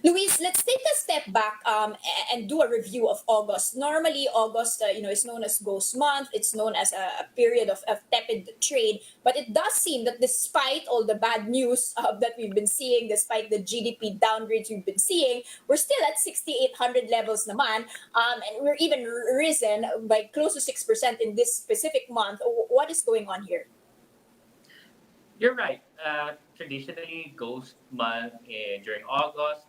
Luis, let's take a step back and do a review of August. Normally, August, is known as Ghost Month. It's known as a period of tepid trade. But it does seem that despite all the bad news that we've been seeing, despite the GDP downgrades we've been seeing, we're still at 6,800 levels naman. And we're even risen by close to 6% in this specific month. What is going on here? You're right. Traditionally, Ghost Month during August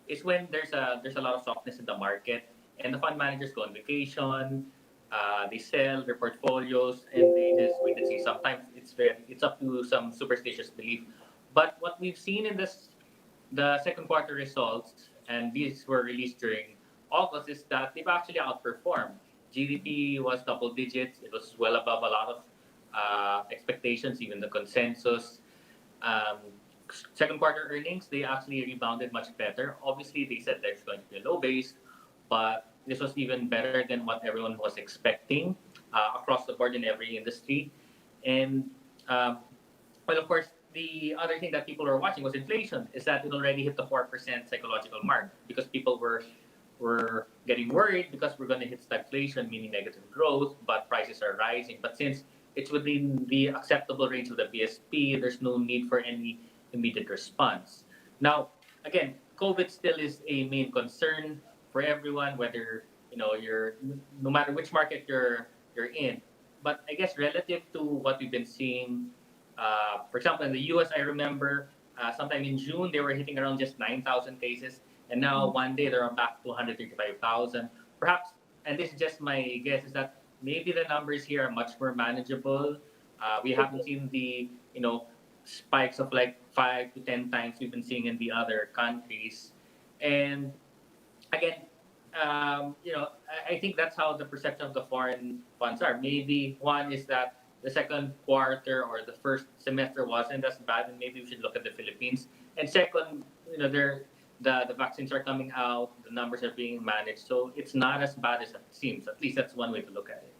is when there's a lot of softness in the market, and the fund managers go on vacation. They sell their portfolios, and they just wait and see. Sometimes it's up to some superstitious belief. But what we've seen in the second quarter results, and these were released during August, is that they've actually outperformed. GDP was double digits. It was well above a lot of expectations, even the consensus. Um, Second quarter earnings, they actually rebounded much better. Obviously, they said there's going to be a low base, but this was even better than what everyone was expecting across the board in every industry. And um, well, of course, the other thing that people were watching was inflation. Is that it already hit the 4% psychological mark because people were getting worried because we're going to hit stagflation, meaning negative growth, but prices are rising. But since it's within the acceptable range of the BSP, there's no need for any immediate response. Now, again, COVID still is a main concern for everyone, whether you're no matter which market you're in. But I guess relative to what we've been seeing, for example, in the US, I remember sometime in June they were hitting around just 9,000 cases, and now one day they're back to 135,000. Perhaps, and this is just my guess, is that maybe the numbers here are much more manageable. We haven't seen the spikes of like 5 to 10 times we've been seeing in the other countries, and again, I think that's how the perception of the foreign funds are. Maybe one is that the second quarter or the first semester wasn't as bad, and maybe we should look at the Philippines. And second, the vaccines are coming out, the numbers are being managed, so it's not as bad as it seems. At least that's one way to look at it.